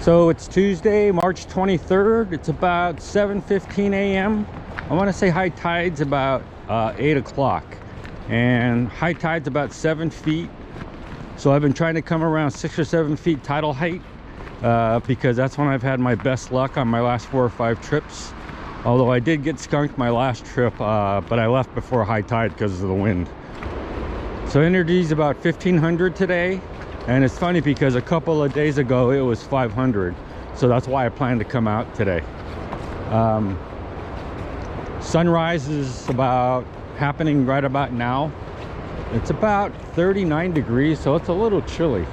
So it's Tuesday, March 23rd. It's about 7:15 a.m. I want to say high tide's about 8 o'clock, and high tide's about 7 feet. So I've been trying to come around 6 or 7 feet tidal height because that's when I've had my best luck on my last 4 or 5 trips. Although I did get skunked my last trip, but I left before high tide because of the wind. So energy's about 1500 today. And it's funny because a couple of days ago it was 500, so that's why I plan to come out today. Sunrise is about happening right about now. It's about 39 degrees, so it's a little chilly.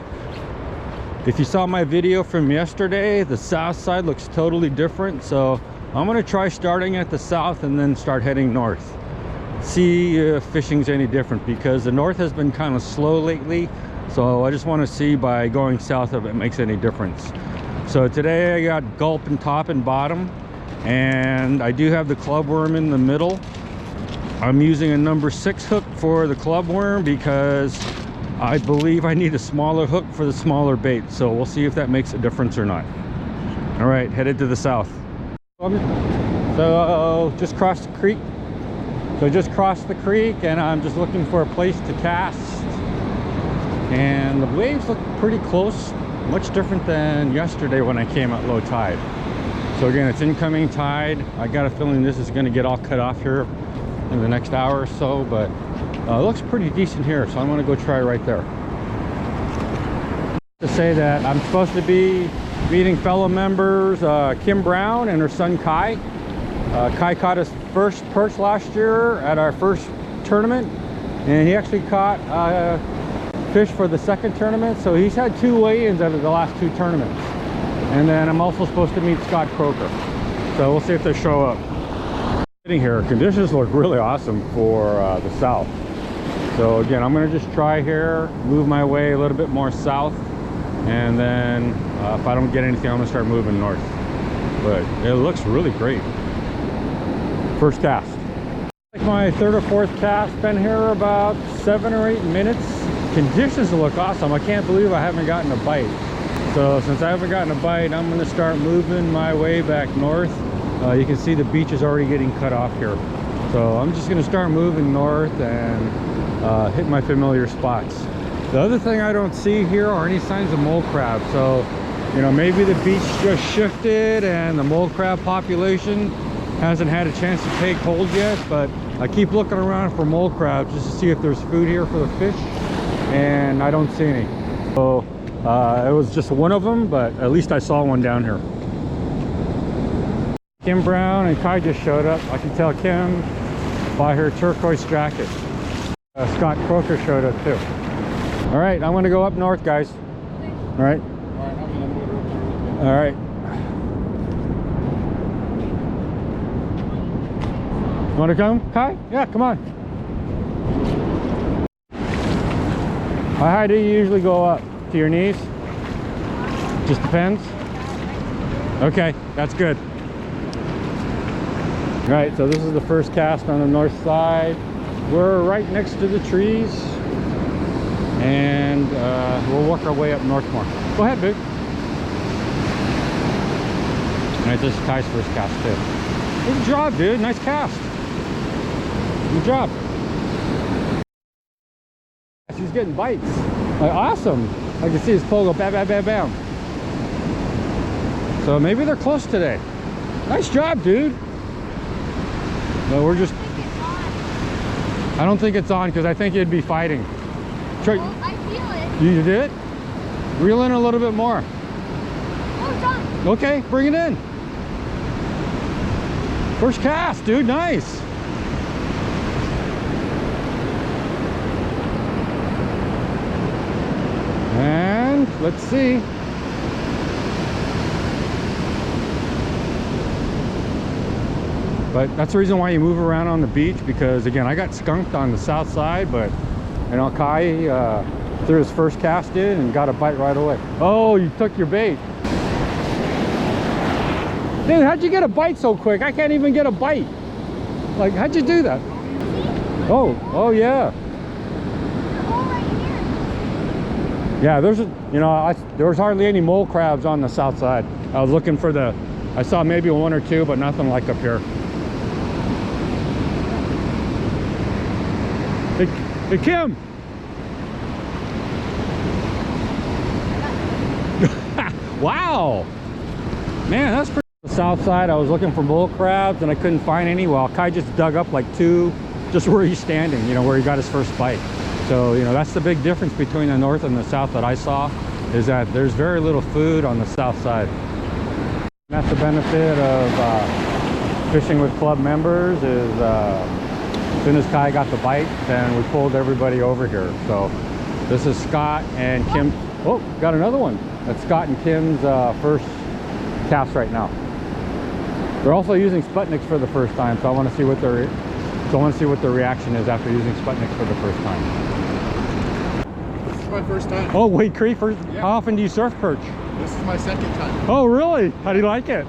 If you saw my video from yesterday, the south side looks totally different, so I'm going to try starting at the south and then start heading north. See if fishing's any different, because the north has been kind of slow lately. So I just want to see by going south if it makes any difference. So today I got gulp and top and bottom, and I do have the club worm in the middle. I'm using a number 6 hook for the club worm because I believe I need a smaller hook for the smaller bait. So we'll see if that makes a difference or not. All right, headed to the south. So just crossed the creek. So just crossed the creek, and I'm just looking for a place to cast. And the waves look pretty close, much different than yesterday when I came at low tide. So again, it's incoming tide. I got a feeling this is going to get all cut off here in the next hour or so, but it looks pretty decent here, so I'm going to go try right there. To say that I'm supposed to be meeting fellow members Kim Brown and her son Kai. Kai caught his first perch last year at our first tournament, and he actually caught fish for the second tournament, so he's had 2 weigh-ins out of the last 2 tournaments. And then I'm also supposed to meet Scott Kroeker, so we'll see if they show up. Sitting here, conditions look really awesome for the south. So again, I'm going to just try here, move my way a little bit more south, and then if I don't get anything, I'm going to start moving north. But it looks really great. First cast. Like my 3rd or 4th cast, been here about 7 or 8 minutes. Conditions look awesome. I can't believe I haven't gotten a bite. So since I haven't gotten a bite, I'm going to start moving my way back north. You can see the beach is already getting cut off here. So I'm just going to start moving north and hit my familiar spots. The other thing I don't see here are any signs of mole crab. So, you know, maybe the beach just shifted and the mole crab population hasn't had a chance to take hold yet, but I keep looking around for mole crabs just to see if there's food here for the fish, and I don't see any. So it was just one of them, but at least I saw one down here. Kim Brown and Kai just showed up. I can tell Kim by her turquoise jacket. Scott Kroeker showed up too. All right, I'm gonna go up north, guys. All right. All right. You want to come, Kai? Yeah, come on. How high do you usually go up? To your knees? Just depends? Okay, that's good. All right, so this is the first cast on the north side. We're right next to the trees, and we'll work our way up north more. Go ahead, Big. All right, this is Kai's first cast too. Good job, dude. Nice cast. Good job. He's getting bites. Like, awesome. I can see his pole go bam, bam, bam, bam. So maybe they're close today. Nice job, dude. No, we're just... I don't think it's on because I think it'd be fighting. Try... Oh, I feel it. You did? Reel in a little bit more. Oh, it's on. Okay, bring it in. First cast, dude. Nice. And let's see. But that's the reason why you move around on the beach, because again, I got skunked on the south side, but you know, Kai threw his first cast in and got a bite right away. Oh, you took your bait. Dude, how'd you get a bite so quick? I can't even get a bite. Like, how'd you do that? Oh yeah. Yeah, there was hardly any mole crabs on the south side. I was looking for I saw maybe one or two, but nothing like up here. Hey Kim! Wow! Man, that's pretty. The south side, I was looking for mole crabs and I couldn't find any. Well, Kai just dug up like two, just where he's standing, where he got his first bite. So, that's the big difference between the north and the south that I saw, is that there's very little food on the south side. That's the benefit of fishing with club members, is as soon as Kai got the bite, then we pulled everybody over here. So this is Scott and Kim. Oh, got another one. That's Scott and Kim's first cast right now. They're also using Sputniks for the first time, so I want to see what their reaction is after using Sputniks for the first time. This is my first time. Oh, Wade Creek first. Yeah. How often do you surf perch? This is my second time. Oh, really? How do you like it?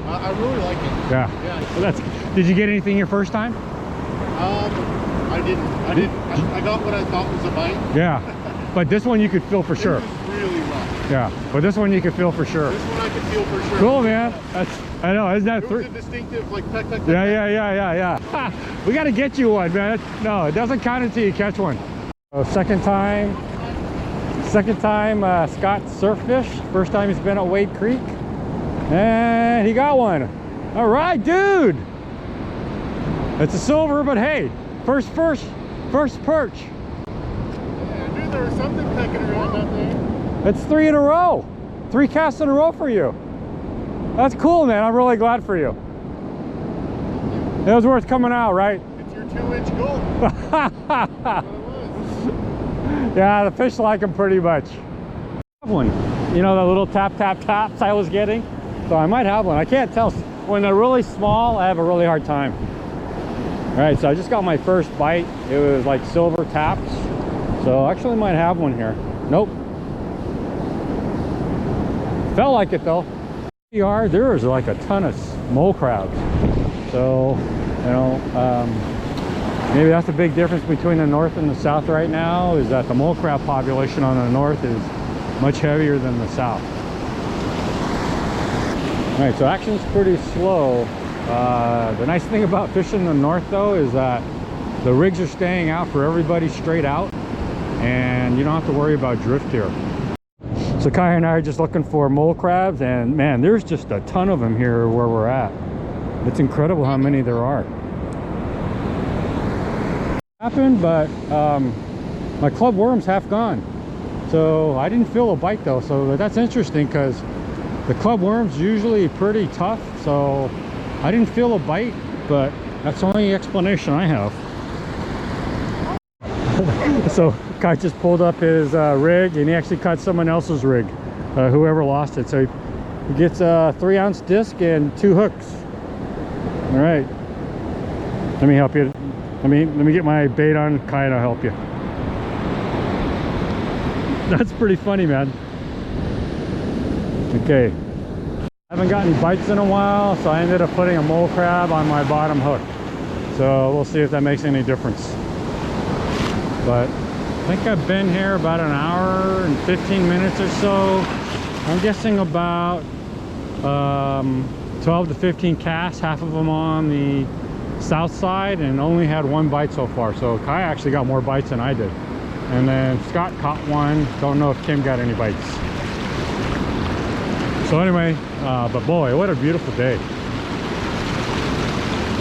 I really like it. Yeah. Yeah. Well, did you get anything your first time? I didn't. I got what I thought was a bite. Yeah. But this one you could feel for sure. It was really rough. Yeah. But this one you could feel for sure. This one I could feel for sure. Cool, man. I know. Isn't that It was a distinctive, like, peck, peck, peck. Yeah. We got to get you one, man. No, it doesn't count until you catch one. So second time Scott surf fish. First time he's been at Wade Creek, and he got one. All right, dude. It's a silver, but hey, first perch. Yeah, I knew there was something pecking around out there. It's 3 in a row. 3 casts in a row for you. That's cool, man. I'm really glad for you. It was worth coming out, right? It's your 2-inch goal. Yeah, the fish like them pretty much. I have one. The little tap taps I was getting. So I might have one. I can't tell. When they're really small, I have a really hard time. All right, so I just got my first bite. It was like silver taps. So I actually might have one here. Nope. Felt like it though. There is like a ton of mole crabs. So, maybe that's the big difference between the north and the south right now, is that the mole crab population on the north is much heavier than the south. All right, so action's pretty slow. The nice thing about fishing the north though is that the rigs are staying out for everybody straight out, and you don't have to worry about drift here. So Kai and I are just looking for mole crabs, and man, there's just a ton of them here where we're at. It's incredible how many there are. Happened, but my club worm's half gone, so I didn't feel a bite though. So that's interesting, because the club worm's usually pretty tough, so I didn't feel a bite, but that's the only explanation I have. So Kai just pulled up his rig, and he actually caught someone else's rig, whoever lost it. So he gets a 3-ounce disc and 2 hooks. All right, let me help you. Let me get my bait on, Kai, and I'll help you. That's pretty funny, man. Okay, I haven't got any bites in a while, so I ended up putting a mole crab on my bottom hook. So we'll see if that makes any difference. But I think I've been here about an hour and 15 minutes or so. I'm guessing about 12 to 15 casts, half of them on the south side, and only had 1 bite so far. So Kai actually got more bites than I did. And then Scott caught one. Don't know if Kim got any bites. So anyway, but boy, what a beautiful day.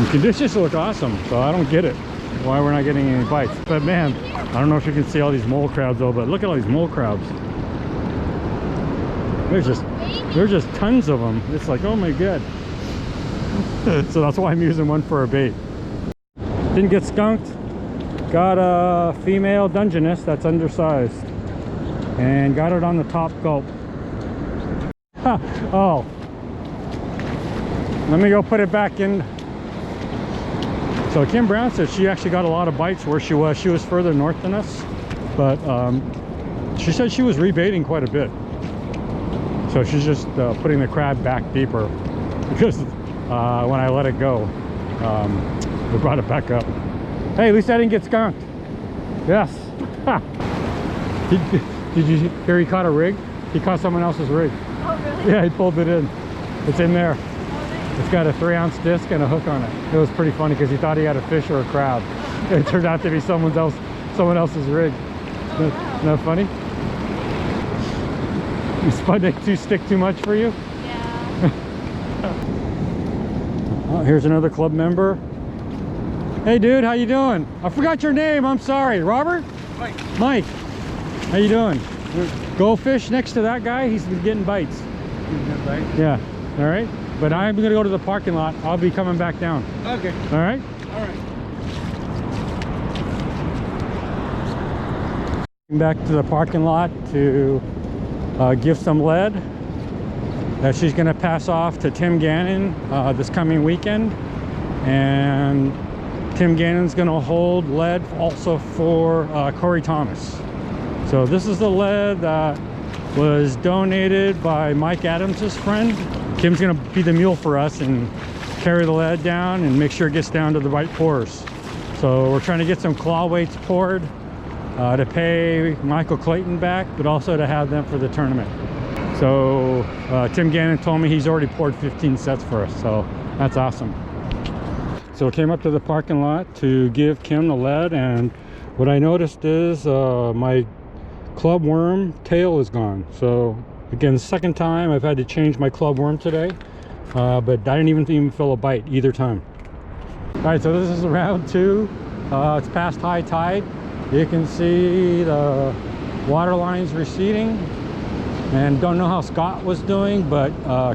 The conditions look awesome, so I don't get it why we're not getting any bites. But man, I don't know if you can see all these mole crabs though, but look at all these mole crabs. There's just tons of them. It's like, oh my god. So that's why I'm using one for a bait. Didn't get skunked. Got a female Dungeness that's undersized, and got it on the top gulp. Oh, let me go put it back in. So Kim Brown said she actually got a lot of bites where she was. She was further north than us, but she said she was rebaiting quite a bit. So she's just putting the crab back deeper, because when I let it go, we brought it back up. Hey, at least I didn't get skunked. Yes. Did you hear he caught a rig? He caught someone else's rig. Oh, really? Yeah, he pulled it in. It's in there. Oh, nice. It's got a 3-ounce disc and a hook on it. It was pretty funny because he thought he had a fish or a crab. It turned out to be someone else's rig. Oh, wow. Isn't that funny? You Spud stick too much for you? Yeah. Oh, here's another club member. Hey dude, how you doing? I forgot your name, I'm sorry. Robert? Mike. Mike. How you doing? Go fish next to that guy, he's been getting bites. Yeah, all right. But I'm gonna go to the parking lot. I'll be coming back down. Okay. All right? All right. Back to the parking lot to give some lead that she's going to pass off to Tim Gannon this coming weekend, and Tim Gannon's going to hold lead also for Corey Thomas. So this is the lead that was donated by Mike Adams's friend. Tim's going to be the mule for us and carry the lead down and make sure it gets down to the right pours. So we're trying to get some claw weights poured to pay Michael Clayton back, but also to have them for the tournament. So Tim Gannon told me he's already poured 15 sets for us, so that's awesome. So I came up to the parking lot to give Kim the lead, and what I noticed is my club worm tail is gone. So again, the second time I've had to change my club worm today, but I didn't even feel a bite either time. All right, so this is round 2. It's past high tide. You can see the water lines receding, and don't know how Scott was doing, but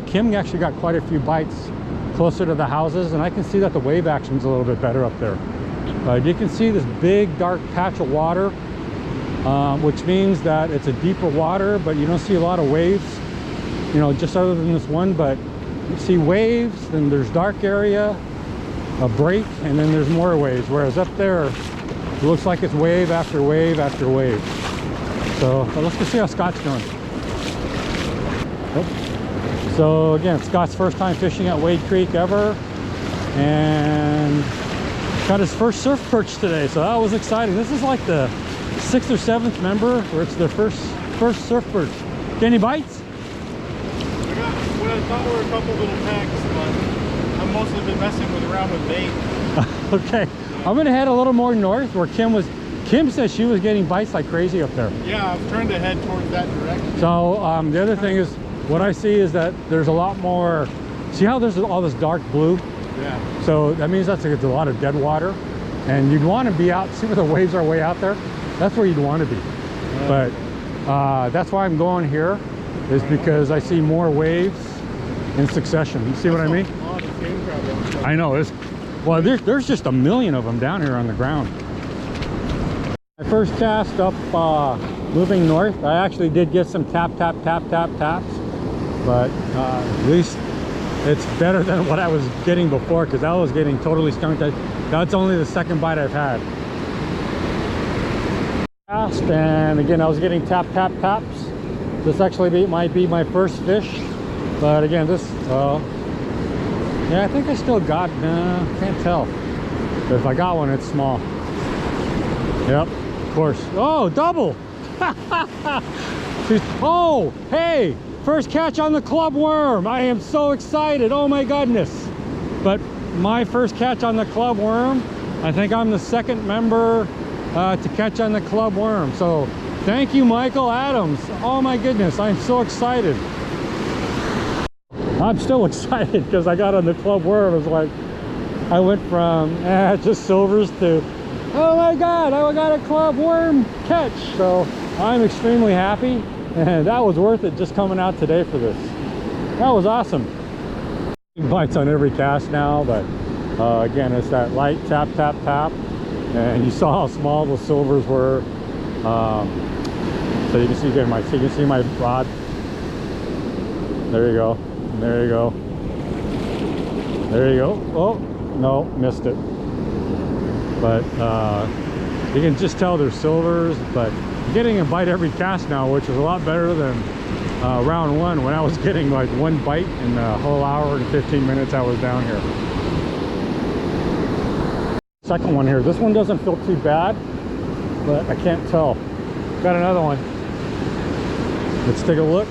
Kim actually got quite a few bites closer to the houses, and I can see that the wave action's a little bit better up there. You can see this big dark patch of water, which means that it's a deeper water, but you don't see a lot of waves, you know, just other than this one. But you see waves, then there's dark area, a break, and then there's more waves, whereas up there it looks like it's wave after wave after wave. So let's go see how Scott's doing. So again, Scott's first time fishing at Wade Creek ever, and got his first surf perch today, so that was exciting. This is like the 6th or 7th member where it's their first surf perch. Get any bites? I got what I thought were a couple little packs, but I've mostly been messing around with bait. Okay, I'm gonna head a little more north where Kim said she was getting bites like crazy up there. Yeah, I've turned to head towards that direction. So the other thing is, what I see is that there's a lot more, see how there's all this dark blue? Yeah. So that means that's a lot of dead water, and you'd want to be out, see where the waves are way out there? That's where you'd want to be. But that's why I'm going here, is because I see more waves in succession. You see what I mean? I know, well, there's just a million of them down here on the ground. My first cast up moving north, I actually did get some taps, but at least it's better than what I was getting before, because I was getting totally skunked. That's only the second bite I've had. And again, I was getting taps. This actually might be my first fish, but again, this yeah, I think I still got, can't tell, but if I got one, it's small. Yep, of course. Oh, double. Oh, hey, first catch on the club worm. I am so excited. Oh my goodness. But my first catch on the club worm, I think I'm the second member to catch on the club worm. So thank you, Michael Adams. Oh my goodness, I'm so excited. I'm still excited because I got on the club worm. It was like, I went from just silvers to, oh my God, I got a club worm catch. So I'm extremely happy, and that was worth it just coming out today for this. That was awesome. Bites on every cast now, but again, it's that light tap, and you saw how small the silvers were. So you can see again, you can see my rod. There you go. There you go. There you go. Oh, no, missed it. But you can just tell they're silvers, but getting a bite every cast now, which is a lot better than round 1, when I was getting like 1 bite in the whole hour and 15 minutes I was down here. Second one here. This one doesn't feel too bad, but I can't tell. Got another one. Let's take a look.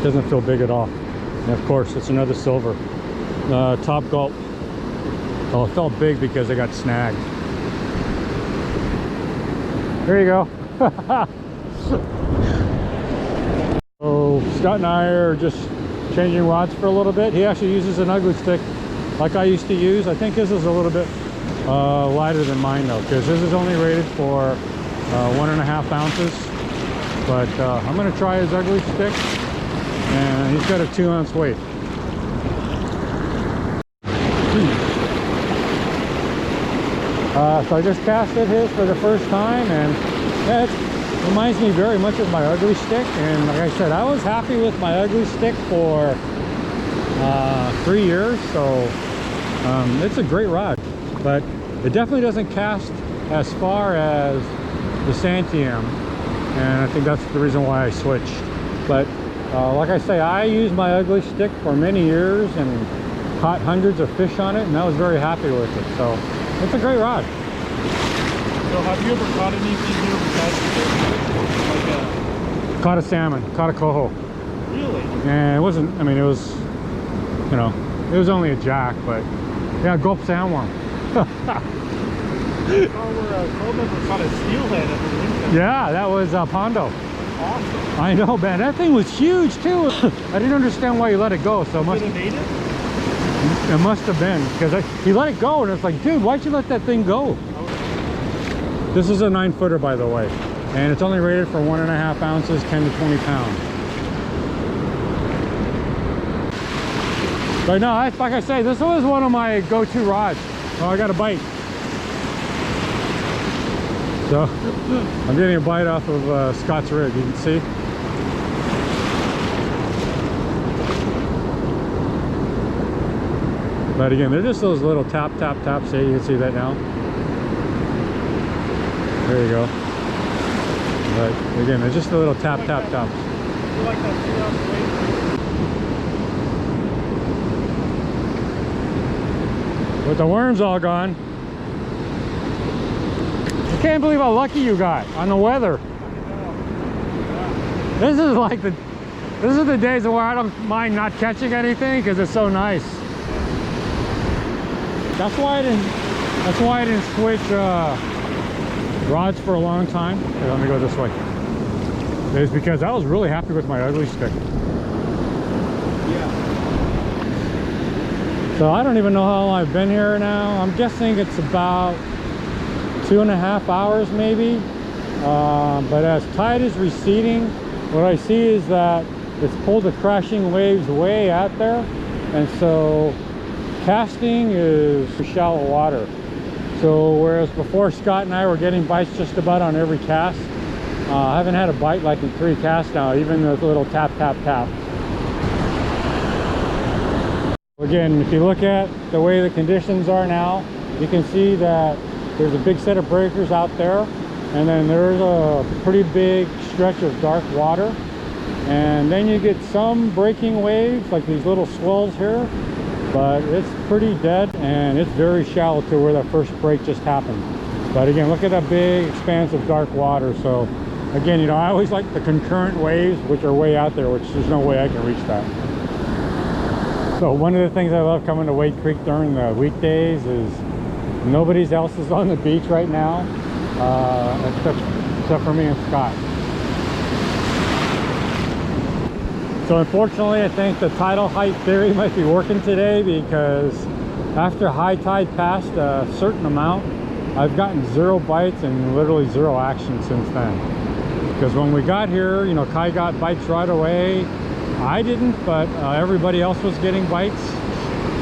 Doesn't feel big at all. And of course, it's another silver. Top gulp. Oh, it felt big because I got snagged. There you go. So Scott and I are just changing rods for a little bit. He actually uses an ugly stick like I used to use. I think his is a little bit lighter than mine though, because his is only rated for 1.5 ounces. But I'm going to try his ugly stick, and he's got a 2-ounce weight. So I just casted his for the first time, and yeah, it reminds me very much of my ugly stick. And like I said, I was happy with my ugly stick for 3 years, so it's a great rod, but it definitely doesn't cast as far as the Santiam, and I think that's the reason why I switched. But like I say, I used my ugly stick for many years and caught hundreds of fish on it, and I was very happy with it. So it's a great rod. So have you ever caught anything here besides Caught a salmon, caught a coho. Really? And it wasn't, I mean, it was, you know, it was only a jack, but yeah, gulp sandworm. I saw where a cold member caught a steelhead at the window. Yeah, that was Pondo. Awesome. I know, man, that thing was huge too. I didn't understand why he let it go, so Did it made it? It must have been, because he let it go, and it's like, dude, why'd you let that thing go? This is a 9-footer, by the way, and it's only rated for 1.5 ounces, 10 to 20 pounds. But no, like I say, this was one of my go-to rods. Oh, I got a bite. So I'm getting a bite off of Scott's rig, you can see. But again, they're just those little tap, tap, taps. See, you can see that now. There you go. But again, they're just the little tap, tap, taps. You like that 2-ounce weight? With the worms all gone. I can't believe how lucky you got on the weather. This is like the days where I don't mind not catching anything because it's so nice. That's why I didn't switch rods for a long time. Here, let me go this way. It's because I was really happy with my ugly stick. Yeah. So I don't even know how long I've been here now. I'm guessing it's about 2.5 hours maybe. But as tide is receding, what I see is that it's pulled the crashing waves way out there, and so casting is shallow water. So whereas before Scott and I were getting bites just about on every cast, I haven't had a bite like in 3 casts now, even those little tap, tap, tap. Again, if you look at the way the conditions are now, you can see that there's a big set of breakers out there, and then there's a pretty big stretch of dark water, and then you get some breaking waves like these little swells here, but it's pretty dead and it's very shallow to where that first break just happened. But again, look at that big expanse of dark water. So again, you know, I always like the concurrent waves, which are way out there, which there's no way I can reach that. So one of the things I love coming to Wade Creek during the weekdays is nobody else is on the beach right now, except for me and Scott. So unfortunately, I think the tidal height theory might be working today, because after high tide passed a certain amount, I've gotten 0 bites and literally 0 action since then. Because when we got here, you know, Kai got bites right away. I didn't, but everybody else was getting bites.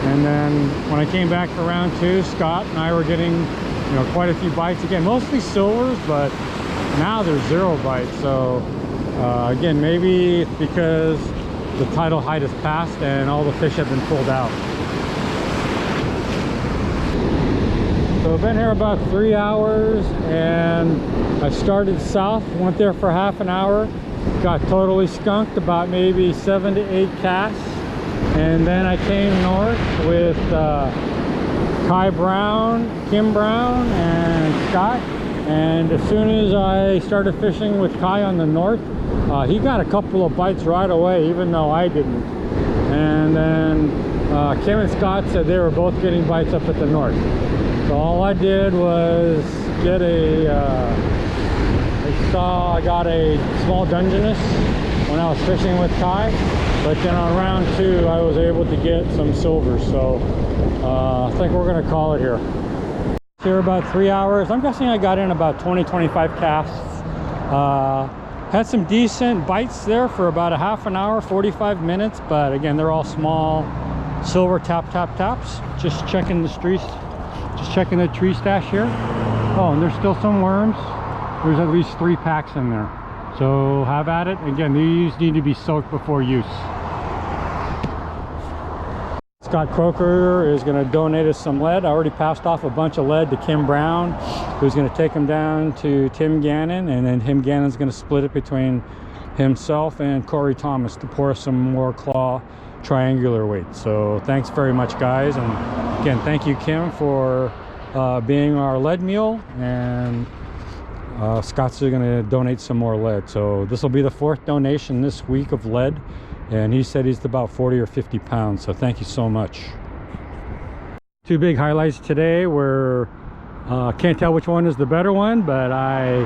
And then when I came back for round 2, Scott and I were getting, you know, quite a few bites. Again, mostly silvers, but now there's 0 bites. So again, maybe it's because the tidal height has passed and all the fish have been pulled out. So I've been here about 3 hours, and I started south, went there for half an hour, got totally skunked about maybe 7 to 8 casts, and then I came north with Kai Brown, Kim Brown, and Scott, And as soon as I started fishing with Kai on the north, he got a couple of bites right away, even though I didn't. And then Kim and Scott said they were both getting bites up at the north. So all I did was get I got a small Dungeness when I was fishing with Kai, but then on round 2 I was able to get some silvers. So I think we're gonna call it here. Here about 3 hours. I'm guessing I got in about 20-25 casts. Had some decent bites there for about a half an hour, 45 minutes, but again, they're all small silver taps. Just checking the trees, just checking the tree stash here. Oh, and there's still some worms. There's at least 3 packs in there, so have at it. Again, these need to be soaked before use. Scott Kroeker is going to donate us some lead. I already passed off a bunch of lead to Kim Brown, who's going to take them down to Tim Gannon, and then Tim Gannon's going to split it between himself and Corey Thomas to pour some more claw triangular weight. So thanks very much, guys, and again, thank you, Kim, for being our lead mule, and Scott's going to donate some more lead. So this will be the 4th donation this week of lead, and he said he's about 40 or 50 pounds, so thank you so much. 2 big highlights today were can't tell which one is the better one, but I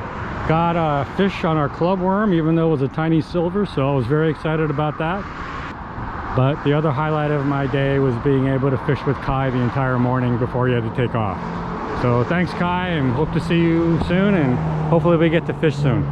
got a fish on our club worm, even though it was a tiny silver, so I was very excited about that. But the other highlight of my day was being able to fish with Kai the entire morning before he had to take off. So thanks, Kai, and hope to see you soon, and hopefully we get to fish soon.